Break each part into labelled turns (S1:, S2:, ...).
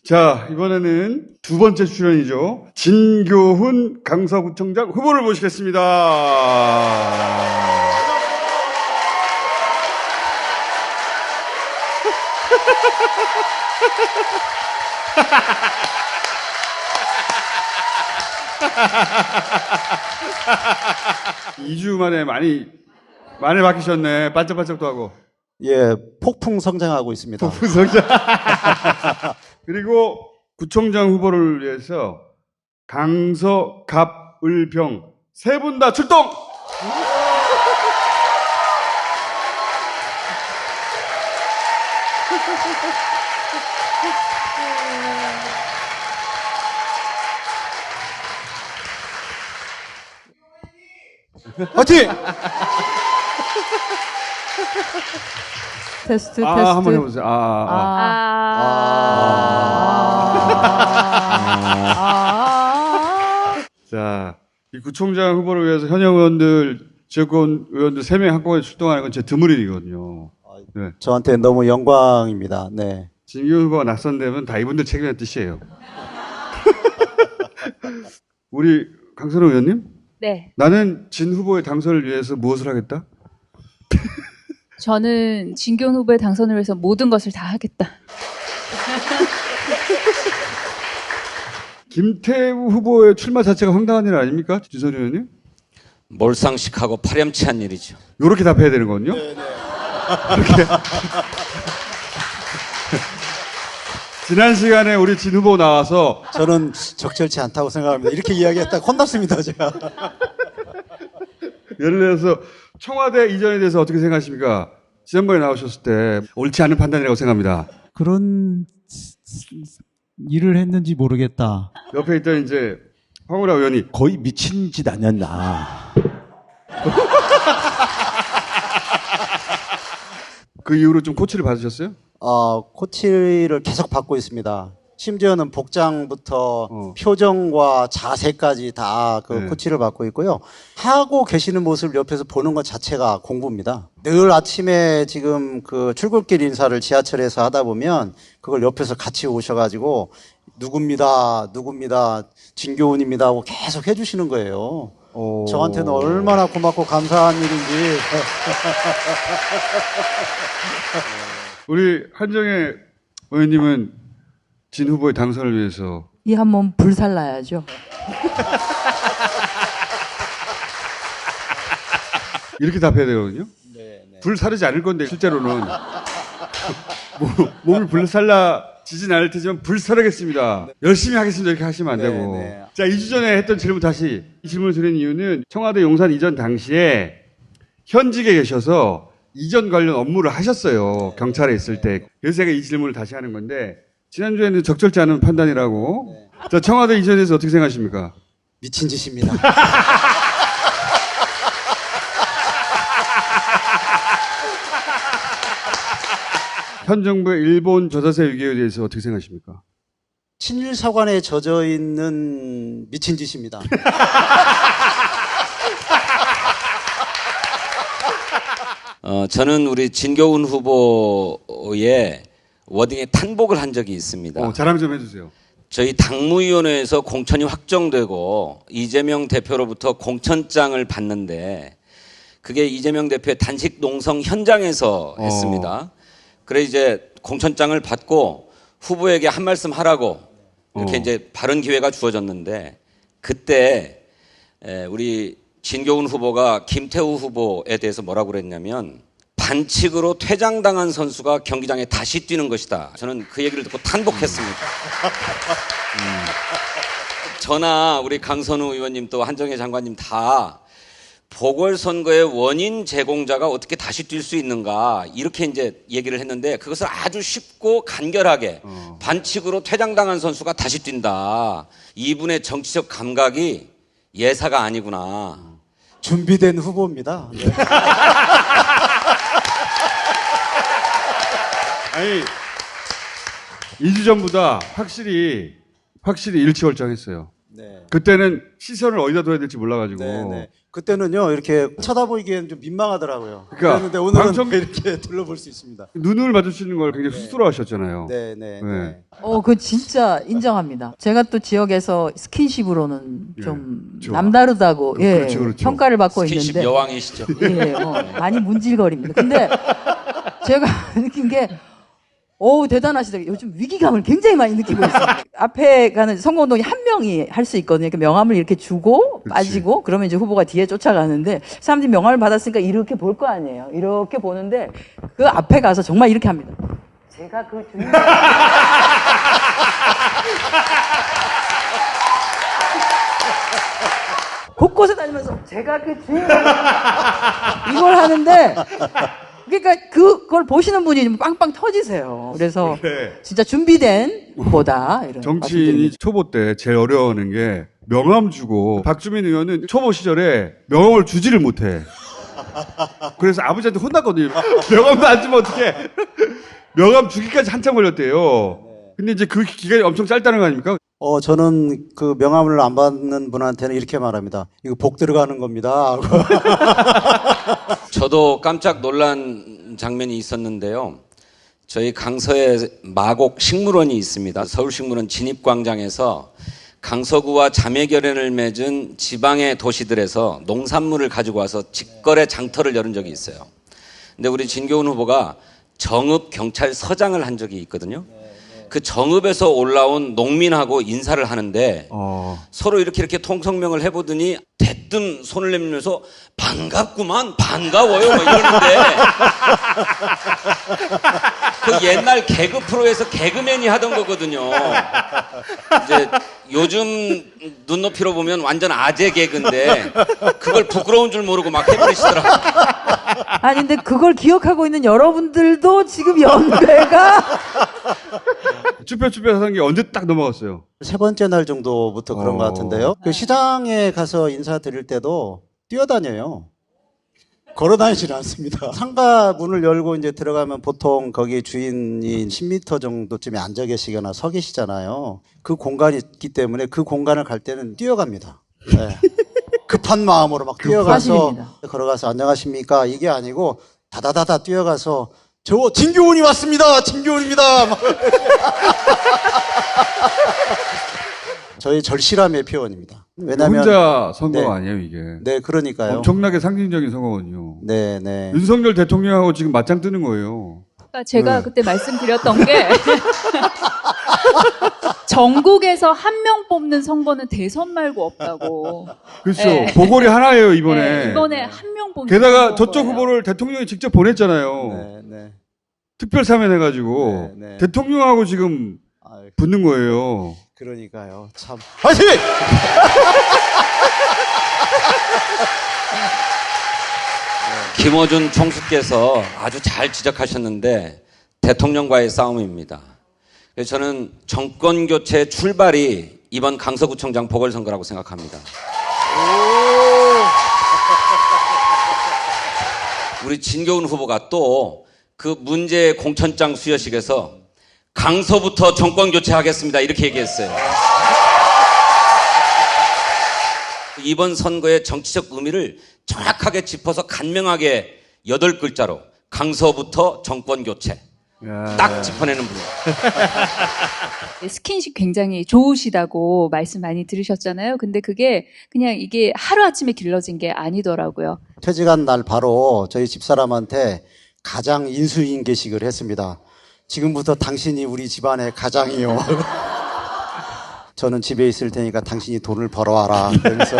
S1: 자, 이번에는 두 번째 출연이죠. 진교훈 강서구청장 후보를 모시겠습니다. (2주) 만에 많이 바뀌셨네. 반짝반짝도 하고.
S2: 예, 폭풍 성장하고 있습니다.
S1: 폭풍 성장. 그리고 구청장 후보를 위해서 강서, 갑, 을, 병 세 분 다 출동!
S2: 화이팅!
S3: 테스트.
S1: 한번 해보세요. 자, 이 구청장 후보를 위해서 현역 의원들, 지역구원 의원들 3명 한꺼번에 출동하는 건 제 드물 일이거든요. 네.
S2: 저한테 너무 영광입니다. 네.
S1: 진교훈 후보가 낯선다면 다 이분들 책임이라는 뜻이에요. 우리 강선호 의원님?
S3: 네.
S1: 나는 진 후보의 당선을 위해서 무엇을 하겠다?
S3: 저는 진교훈 후보의 당선을 위해서 모든 것을 다 하겠다.
S1: 김태우 후보의 출마 자체가 황당한 일 아닙니까? 주선 의원님?
S4: 몰상식하고 파렴치한 일이죠.
S1: 요렇게 답해야 되는 거거든요? 네네. 이렇게. 지난 시간에 우리 진 후보 나와서
S2: 저는 적절치 않다고 생각합니다. 이렇게 이야기했다 혼났습니다, 제가.
S1: 예를 들어서 청와대 이전에 대해서 어떻게 생각하십니까? 지난번에 나오셨을 때 옳지 않은 판단이라고 생각합니다.
S5: 그런 일을 했는지 모르겠다.
S1: 옆에 있던 이제 황우라 의원이
S6: 거의 미친 짓 아니었나.
S1: 그 이후로 좀 코치를 받으셨어요?
S2: 코치를 계속 받고 있습니다. 심지어는 복장부터 표정과 자세까지 다
S1: 네.
S2: 코치를 받고 있고요. 하고 계시는 모습을 옆에서 보는 것 자체가 공부입니다. 늘 아침에 지금 그 출근길 인사를 지하철에서 하다 보면 그걸 옆에서 같이 오셔가지고 누굽니다, 진교훈입니다 하고 계속 해주시는 거예요. 저한테는 얼마나 고맙고 감사한 일인지.
S1: 우리 한정혜 의원님은 진 후보의 당선을 위해서
S7: 이 한 몸 불살라야죠.
S1: 이렇게 답해야 되거든요. 불 사르지 않을 건데 실제로는 몸을 불살라지진 않을 테지만 불사르겠습니다. 열심히 하겠습니다. 이렇게 하시면 안 되고. 자, 2주 전에 했던 질문 다시 이 질문을 드린 이유는 청와대 용산 이전 당시에 현직에 계셔서 이전 관련 업무를 하셨어요. 경찰에 있을 때. 그래서 제가 이 질문을 다시 하는 건데 지난주에는 적절치 않은 판단이라고. 자, 청와대 이전에 대해서 어떻게 생각하십니까?
S2: 미친 짓입니다.
S1: 현 정부의 일본 저자세 위기에 대해서 어떻게 생각하십니까?
S2: 친일 사관에 젖어 있는 미친 짓입니다.
S4: 저는 우리 진교훈 후보의 워딩에 탄복을 한 적이 있습니다.
S1: 자랑 좀 해주세요.
S4: 저희 당무위원회에서 공천이 확정되고 이재명 대표로부터 공천장을 받는데 그게 이재명 대표의 단식 농성 현장에서 했습니다. 그래 이제 공천장을 받고 후보에게 한 말씀 하라고 이렇게 이제 발언 기회가 주어졌는데 그때 우리 진교훈 후보가 김태우 후보에 대해서 뭐라고 그랬냐면 반칙으로 퇴장당한 선수가 경기장에 다시 뛰는 것이다. 저는 그 얘기를 듣고 탄복했습니다. 저나 우리 강선우 의원님 또 한정혜 장관님 다 보궐선거의 원인 제공자가 어떻게 다시 뛸 수 있는가 이렇게 이제 얘기를 했는데 그것을 아주 쉽고 간결하게 반칙으로 퇴장당한 선수가 다시 뛴다. 이분의 정치적 감각이 예사가 아니구나.
S2: 준비된 후보입니다. 네.
S1: 아니 2주 전보다 확실히 일치월장했어요.
S2: 네.
S1: 그때는 시선을 어디다 둬야 될지 몰라가지고.
S2: 네. 그때는요 이렇게 쳐다보기에는 좀 민망하더라고요.
S1: 그러니까
S2: 그런데 오늘은
S1: 방청-
S2: 이렇게 둘러볼 수 있습니다.
S1: 눈을 마주치는 걸 굉장히 쑥스러워하셨잖아요.
S2: 네.
S7: 그거 진짜 인정합니다. 제가 또 지역에서 스킨십으로는
S1: 예,
S7: 좀
S1: 그렇죠.
S7: 남다르다고
S1: 그렇죠.
S7: 평가를 받고
S4: 스킨십
S7: 있는데
S4: 여왕이시죠.
S7: 많이 문질거립니다. 근데 제가 느낀 게 대단하시더라고요. 요즘 위기감을 굉장히 많이 느끼고 있어요. 앞에 가는 선거운동이 한 명이 할 수 있거든요. 그러니까 명함을 이렇게 주고
S1: 그치.
S7: 빠지고 그러면 이제 후보가 뒤에 쫓아가는데 사람들이 명함을 받았으니까 이렇게 볼 거 아니에요. 이렇게 보는데 그 앞에 가서 정말 이렇게 합니다. 제가 그 주인 곳곳에 다니면서 제가 그 주인 이걸 하는데 그러니까 그걸 보시는 분이 좀 빵빵 터지세요. 그래서
S1: 네.
S7: 진짜 준비된 후보다 이런
S1: 정치인이
S7: 말씀드립니다.
S1: 초보 때 제일 어려워하는 게 명함 주고 박주민 의원은 초보 시절에 명함을 주지를 못해. 그래서 아버지한테 혼났거든요. 명함도 안 주면 어떡해. 명함 주기까지 한참 걸렸대요. 근데 이제 그 기간이 엄청 짧다는 거 아닙니까?
S2: 저는 그 명함을 안 받는 분한테는 이렇게 말합니다. 이거 복 들어가는 겁니다.
S4: 저도 깜짝 놀란 장면이 있었는데요. 저희 강서에 마곡 식물원이 있습니다. 서울식물원 진입광장에서 강서구와 자매결연을 맺은 지방의 도시들에서 농산물을 가지고 와서 직거래 장터를 열은 적이 있어요. 근데 우리 진교훈 후보가 정읍 경찰서장을 한 적이 있거든요. 그 정읍에서 올라온 농민하고 인사를 하는데 서로 이렇게 통성명을 해보더니 대뜸 손을 내밀면서 반갑구만 반가워요 뭐 이러는데 그 옛날 개그 프로에서 개그맨이 하던 거거든요. 이제 요즘 눈높이로 보면 완전 아재 개그인데 그걸 부끄러운 줄 모르고 막 해버리시더라고요.
S7: 아니 근데 그걸 기억하고 있는 여러분들도 지금 연배가
S1: 쭈뼛쭈뼛 하는 게 언제 딱 넘어갔어요.
S2: 세 번째 날 정도부터 그런 것 같은데요. 그 시장에 가서 인사드릴 때도 뛰어다녀요. 걸어 다니지는 않습니다. 상가 문을 열고 이제 들어가면 보통 거기 주인이 10m 정도쯤에 앉아 계시거나 서 계시잖아요. 그 공간이 있기 때문에 그 공간을 갈 때는 뛰어갑니다. 네. 급한 마음으로 막 뛰어가서
S7: 사실입니다.
S2: 걸어가서 안녕하십니까 이게 아니고 다다다다 뛰어가서 저 진교훈이 왔습니다. 진교훈입니다. 막. 저희 절실함의 표현입니다. 왜냐면
S1: 혼자 선거가
S2: 네.
S1: 아니에요 이게.
S2: 네, 그러니까요.
S1: 엄청나게 상징적인 선거거든요.
S2: 네.
S1: 윤석열 대통령하고 지금 맞짱 뜨는 거예요.
S3: 그러니까 제가
S1: 네.
S3: 그때 말씀드렸던 게 전국에서 한 명 뽑는 선거는 대선 말고 없다고.
S1: 그렇죠.
S3: 네.
S1: 보궐이 하나예요 이번에.
S3: 네, 이번에 한 명 뽑는
S1: 게다가
S3: 선거인
S1: 저쪽
S3: 거예요.
S1: 후보를 대통령이 직접 보냈잖아요.
S2: 네.
S1: 특별 사면해가지고
S2: 네.
S1: 대통령하고 지금
S2: 아유,
S1: 붙는 거예요.
S2: 그러니까요. 참. 화이팅!
S4: 김어준 총수께서 아주 잘 지적하셨는데 대통령과의 싸움입니다. 그래서 저는 정권 교체 출발이 이번 강서구청장 보궐선거라고 생각합니다. 우리 진교훈 후보가 또 그 문제 공천장 수여식에서 강서부터 정권 교체하겠습니다 이렇게 얘기했어요. 이번 선거의 정치적 의미를 정확하게 짚어서 간명하게 8글자로 강서부터 정권 교체 딱 짚어내는 분이에요.
S3: 스킨십 굉장히 좋으시다고 말씀 많이 들으셨잖아요. 근데 그게 그냥 이게 하루아침에 길러진 게 아니더라고요.
S2: 퇴직한 날 바로 저희 집사람한테 가장 인수인계식을 했습니다. 지금부터 당신이 우리 집안의 가장이요. 저는 집에 있을 테니까 당신이 돈을 벌어와라. 그러면서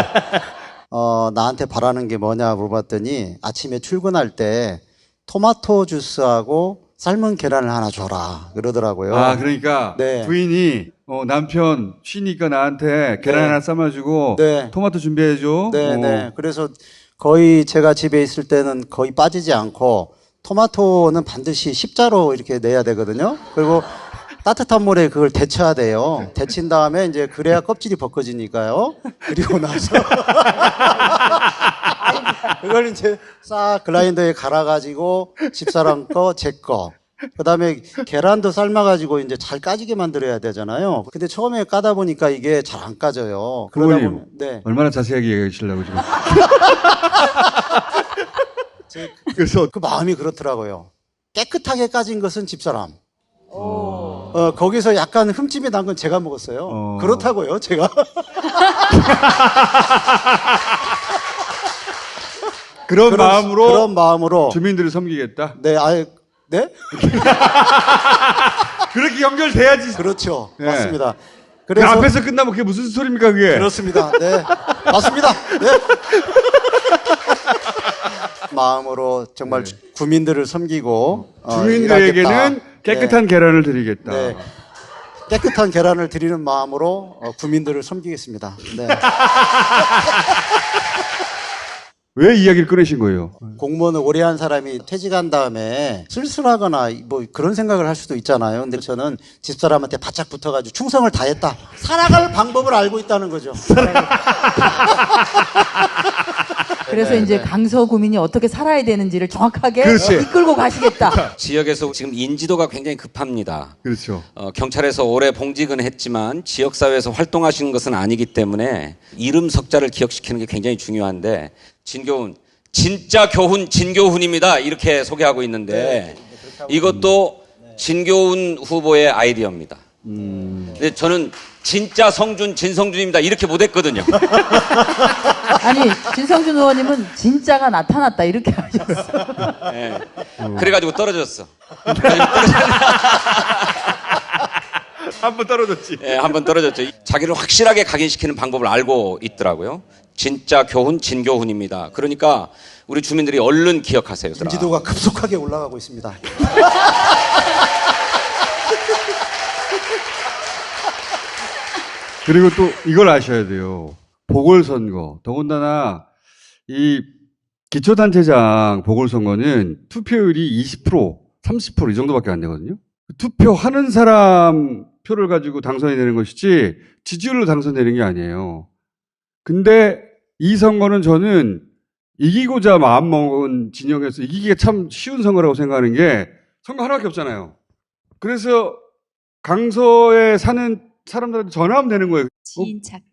S2: 나한테 바라는 게 뭐냐 물어봤더니 아침에 출근할 때 토마토 주스하고 삶은 계란을 하나 줘라 그러더라고요.
S1: 아 그러니까
S2: 네.
S1: 부인이 남편 쉬니까 나한테 계란
S2: 네.
S1: 하나 삶아주고
S2: 네.
S1: 토마토 준비해줘.
S2: 네. 그래서 거의 제가 집에 있을 때는 거의 빠지지 않고 토마토는 반드시 십자로 이렇게 내야 되거든요. 그리고 따뜻한 물에 그걸 데쳐야 돼요. 데친 다음에 이제 그래야 껍질이 벗겨지니까요. 그리고 나서 그걸 이제 싹 글라인더에 갈아가지고 집사람 거, 제 거. 그다음에 계란도 삶아가지고 이제 잘 까지게 만들어야 되잖아요. 근데 처음에 까다 보니까 이게 잘 안 까져요. 그러다
S1: 부모님.
S2: 보면 네.
S1: 얼마나 자세하게 얘기하시려고 지금. 그래서
S2: 그 마음이 그렇더라고요. 깨끗하게 까진 것은 집사람. 거기서 약간 흠집이 난 건 제가 먹었어요. 그렇다고요, 제가.
S1: 그런 마음으로
S2: 그런 마음으로.
S1: 주민들을 섬기겠다.
S2: 네, 아예, 네?
S1: 그렇게 연결돼야지.
S2: 그렇죠.
S1: 네.
S2: 맞습니다.
S1: 그
S2: 그래서.
S1: 앞에서 끝나면 그게 무슨 소리입니까, 그게?
S2: 그렇습니다. 네. 맞습니다. 네. 마음으로 정말 구민들을 섬기고
S1: 주민들에게는
S2: 일하겠다.
S1: 깨끗한 계란을 드리겠다.
S2: 네. 깨끗한 계란을 드리는 마음으로 구민들을 섬기겠습니다. 네.
S1: 왜 이야기를 꺼내신 거예요?
S2: 공무원을 오래 한 사람이 퇴직한 다음에 쓸쓸하거나 뭐 그런 생각을 할 수도 있잖아요. 근데 저는 집사람한테 바짝 붙어가지고 충성을 다했다. 살아갈 방법을 알고 있다는 거죠.
S7: 그래서 이제 강서구민이 어떻게 살아야 되는지를 정확하게
S1: 그렇지.
S7: 이끌고 가시겠다.
S4: 지역에서 지금 인지도가 굉장히 급합니다.
S1: 그렇죠.
S4: 경찰에서 오래 봉직은 했지만 지역사회에서 활동하시는 것은 아니기 때문에 이름 석자를 기억시키는 게 굉장히 중요한데 진교훈, 진짜 교훈 진교훈입니다. 이렇게 소개하고 있는데 이것도 진교훈 후보의 아이디어입니다. 근데 저는 진짜 성준 진성준입니다. 이렇게 못했거든요.
S7: 아니 진성준 의원님은 진짜가 나타났다 이렇게 하셨어.
S4: 네. 그래가지고 떨어졌어.
S1: 한 번 떨어졌지.
S4: 예, 한번 떨어졌죠. 자기를 확실하게 각인시키는 방법을 알고 있더라고요. 진짜 교훈, 진교훈입니다. 그러니까 우리 주민들이 얼른 기억하세요. 얘들아.
S2: 인지도가 급속하게 올라가고 있습니다.
S1: 그리고 또 이걸 아셔야 돼요. 보궐선거. 더군다나 이 기초단체장 보궐선거는 투표율이 20%, 30%이 정도밖에 안 되거든요. 투표하는 사람 표를 가지고 당선이 되는 것이지 지지율로 당선되는 게 아니에요. 근데 이 선거는 저는 이기고자 마음먹은 진영에서 이기기가 참 쉬운 선거라고 생각하는 게 선거 하나밖에 없잖아요. 그래서 강서에 사는 사람들한테 전화하면 되는 거예요.
S3: 지인 찾기.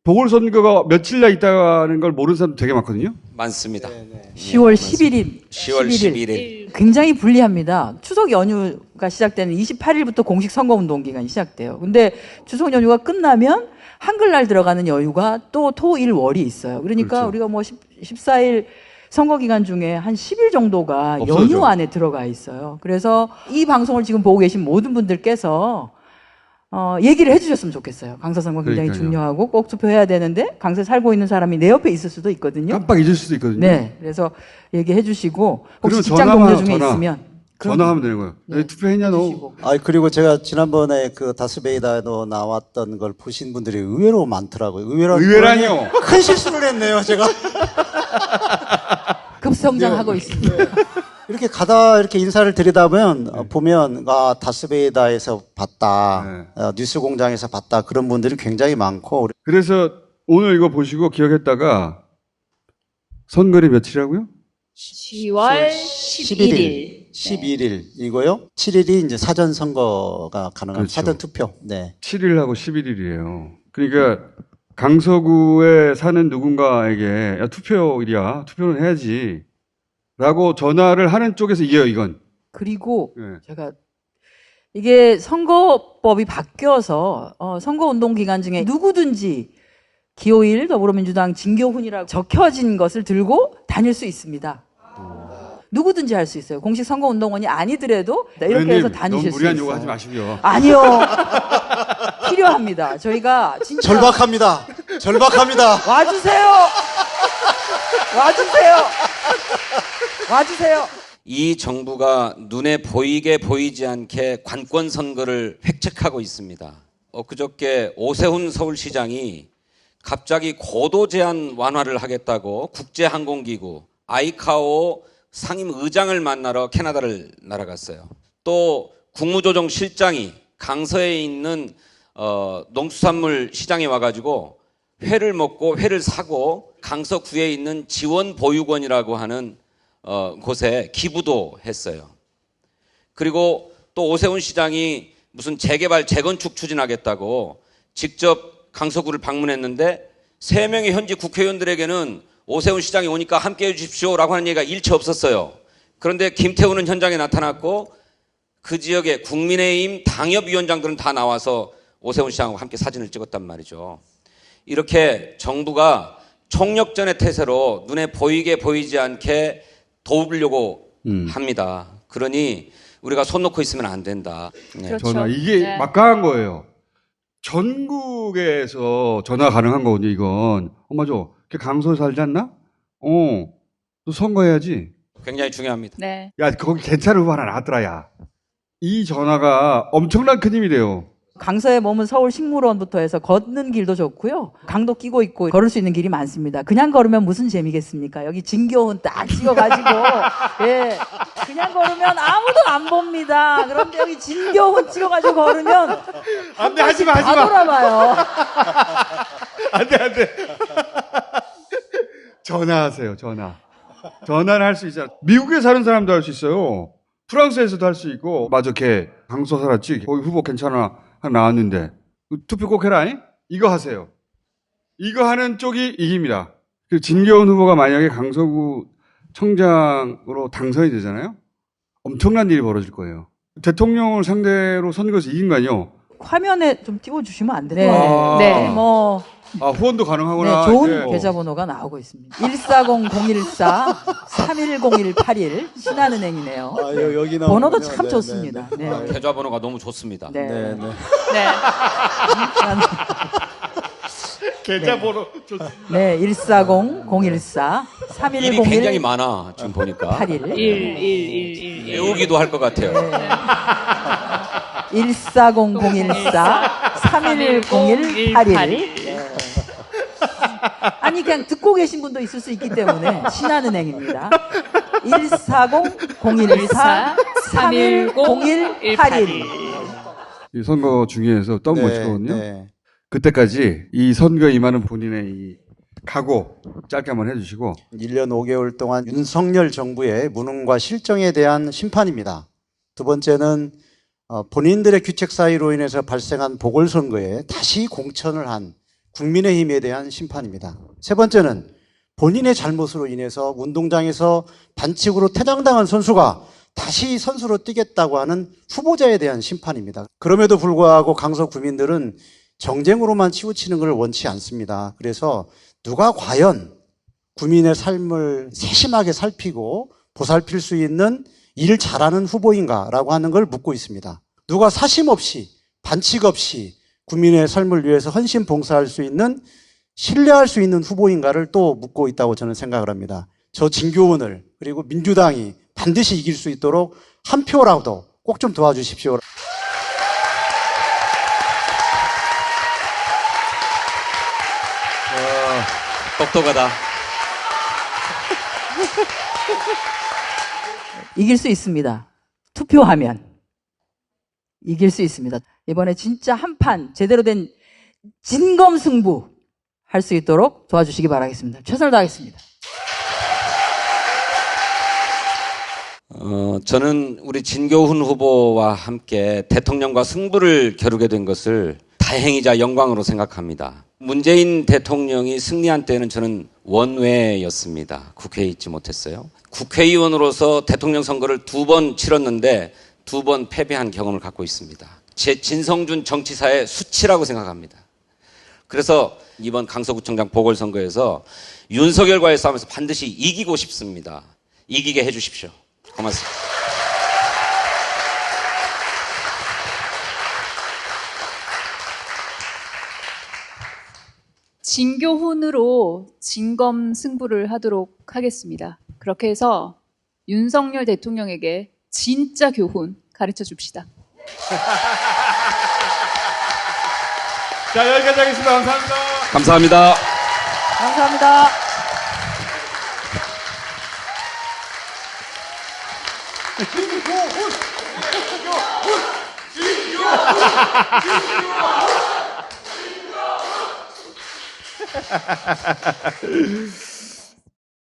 S1: 보궐선거가 며칠 있다는 걸 모르는 사람도 되게 많거든요.
S4: 많습니다.
S7: 10월 11일.
S4: 10월 11일.
S7: 굉장히 불리합니다. 추석 연휴가 시작되는 28일부터 공식 선거운동 기간이 시작돼요. 근데 추석 연휴가 끝나면 한글날 들어가는 여유가 또 토, 일, 월이 있어요. 그러니까
S1: 그렇죠.
S7: 우리가 뭐 14일 선거 기간 중에 한 10일 정도가
S1: 없어져.
S7: 연휴 안에 들어가 있어요. 그래서 이 방송을 지금 보고 계신 모든 분들께서 얘기를 해주셨으면 좋겠어요. 강서 선거 굉장히
S1: 그러니까요.
S7: 중요하고 꼭 투표해야 되는데 강서에 살고 있는 사람이 내 옆에 있을 수도 있거든요.
S1: 깜빡 잊을 수도 있거든요.
S7: 네, 그래서 얘기해 주시고 혹시
S1: 그러면
S7: 직장
S1: 전화만
S7: 동료 중에
S1: 전화.
S7: 있으면
S1: 전화하면 되는 거예요.
S7: 네.
S1: 투표했냐 너?
S7: 해주시고.
S2: 그리고 제가 지난번에 그 다스베이다에도 나왔던 걸 보신 분들이 의외로 많더라고요.
S1: 의외라뇨.
S2: 큰 실수를 했네요, 제가.
S7: 급성장하고 있습니다.
S2: 이렇게 가다 이렇게 인사를 드리다 보면 보면 다스베이다에서 봤다, 뉴스 공장에서 봤다 그런 분들이 굉장히 많고
S1: 그래서 오늘 이거 보시고 기억했다가 선거일이 며칠이라고요?
S3: 10월 11일.
S2: 11일 이거요. 7일이 이제 사전 선거가 가능한
S1: 그렇죠.
S2: 사전 투표. 네.
S1: 7일하고 11일이에요. 그러니까 강서구에 사는 누군가에게 야, 투표일이야. 투표는 해야지. 라고 전화를 하는 쪽에서 이겨요, 이건.
S7: 그리고
S1: 네.
S7: 제가 이게 선거법이 바뀌어서 선거운동 기간 중에 누구든지 기호일 더불어민주당 진교훈이라고 적혀진 것을 들고 다닐 수 있습니다. 누구든지 할 수 있어요. 공식 선거운동원이 아니더라도 이렇게
S1: 의원님,
S7: 해서 다니실
S1: 너무
S7: 수
S1: 무리한
S7: 있어요.
S1: 요구하지 마시고요.
S7: 아니요. 필요합니다. 저희가 진짜
S2: 절박합니다. 절박합니다.
S7: 와주세요. 와주세요. 와주세요.
S4: 이 정부가 눈에 보이게 보이지 않게 관권 선거를 획책하고 있습니다. 그저께 오세훈 서울시장이 갑자기 고도 제한 완화를 하겠다고 국제항공기구 아이카오 상임 의장을 만나러 캐나다를 날아갔어요. 또 국무조정실장이 강서에 있는 농수산물 시장에 와가지고 회를 먹고 회를 사고 강서구에 있는 지원보육원이라고 하는 곳에 기부도 했어요. 그리고 또 오세훈 시장이 무슨 재개발, 재건축 추진하겠다고 직접 강서구를 방문했는데 3명의 현직 국회의원들에게는 오세훈 시장이 오니까 함께해 주십시오라고 하는 얘기가 일체 없었어요. 그런데 김태우는 현장에 나타났고 그 지역의 국민의힘 당협위원장들은 다 나와서 오세훈 시장과 함께 사진을 찍었단 말이죠. 이렇게 정부가 총력전의 태세로 눈에 보이게 보이지 않게 도우려고 합니다. 그러니 우리가 손 놓고 있으면 안 된다. 네.
S3: 그렇죠.
S1: 전화 이게
S3: 네.
S1: 막강한 거예요. 전국에서 전화 가능한 거거든요. 이건 맞아. 걔 강서에 살지 않나? 너 선거해야지.
S4: 굉장히 중요합니다.
S3: 네.
S1: 야 거기 괜찮은 후보 하나 나왔더라. 야. 이 전화가 엄청난 큰 힘이 돼요.
S7: 강서에 머문 서울식물원부터 해서 걷는 길도 좋고요. 강도 끼고 있고 걸을 수 있는 길이 많습니다. 그냥 걸으면 무슨 재미겠습니까? 여기 진교훈 딱 찍어가지고 예, 그냥 걸으면 아무도 안 봅니다. 그런데 여기 진교훈 찍어가지고 걸으면
S1: 안 돼, 하지 마, 하지
S7: 다
S1: 마.
S7: 돌아봐요.
S1: 안 돼, 안 돼. 전화하세요, 전화. 전화를 할 수 있잖아. 미국에 사는 사람도 할 수 있어요. 프랑스에서도 할 수 있고. 맞아, 걔 강서 살았지. 거기 후보 괜찮아. 하나 나왔는데. 투표 꼭 해라. 잉? 이거 하세요. 이거 하는 쪽이 이깁니다. 그 진교훈 후보가 만약에 강서구 청장으로 당선이 되잖아요. 엄청난 일이 벌어질 거예요. 대통령을 상대로 선거에서 이긴 거 아니에요?
S7: 화면에 좀 띄워주시면 안 돼요?
S3: 네.
S7: 뭐
S1: 후원도 가능하구나.
S7: 네, 좋은
S1: 이제.
S7: 계좌번호가 나오고 있습니다. 140-014 310181 신한은행이네요.
S2: 여기
S7: 번호도 참 좋습니다. 네.
S4: 계좌번호가 너무 좋습니다.
S7: 네.
S2: 네.
S3: 네.
S1: 계좌번호
S7: 네, 140-014
S4: 일이 굉장히
S7: 3101
S4: 많아 지금 보니까
S7: 81
S4: 외우기도 할 것 같아요.
S7: 140-014 3101 81 아니 그냥 듣고 계신 분도 있을 수 있기 때문에 신한은행입니다. 140-014 3101 81
S1: 이 선거 중에서 또
S2: 네,
S1: 멋지거든요.
S2: 네.
S1: 그때까지 이 선거에 임하는 본인의 이 각오 짧게 한번 해주시고.
S2: 1년 5개월 동안 윤석열 정부의 무능과 실정에 대한 심판입니다. 두 번째는 본인들의 규책 사유로 인해서 발생한 보궐선거에 다시 공천을 한 국민의힘에 대한 심판입니다. 세 번째는 본인의 잘못으로 인해서 운동장에서 반칙으로 퇴장당한 선수가 다시 선수로 뛰겠다고 하는 후보자에 대한 심판입니다. 그럼에도 불구하고 강서 구민들은 정쟁으로만 치우치는 걸 원치 않습니다. 그래서 누가 과연 구민의 삶을 세심하게 살피고 보살필 수 있는 일 잘하는 후보인가라고 하는 걸 묻고 있습니다. 누가 사심 없이 반칙 없이 구민의 삶을 위해서 헌신 봉사할 수 있는 신뢰할 수 있는 후보인가를 또 묻고 있다고 저는 생각을 합니다. 저 진교훈을 그리고 민주당이 반드시 이길 수 있도록 한 표라도 꼭 좀 도와주십시오.
S4: 똑똑하다.
S7: 이길 수 있습니다. 투표하면 이길 수 있습니다. 이번에 진짜 한판 제대로 된 진검승부 할 수 있도록 도와주시기 바라겠습니다. 최선을 다하겠습니다.
S4: 저는 우리 진교훈 후보와 함께 대통령과 승부를 겨루게 된 것을 다행이자 영광으로 생각합니다. 문재인 대통령이 승리한 때는 저는 원외였습니다. 국회에 있지 못했어요. 국회의원으로서 대통령 선거를 2번 치렀는데 2번 패배한 경험을 갖고 있습니다. 제 진성준 정치사의 수치라고 생각합니다. 그래서 이번 강서구청장 보궐선거에서 윤석열과의 싸움에서 반드시 이기고 싶습니다. 이기게 해주십시오. 고맙습니다.
S3: 진교훈으로 진검 승부를 하도록 하겠습니다. 그렇게 해서 윤석열 대통령에게 진짜 교훈 가르쳐 줍시다.
S1: 자, 여기까지 하겠습니다. 감사합니다.
S4: 감사합니다.
S7: 감사합니다.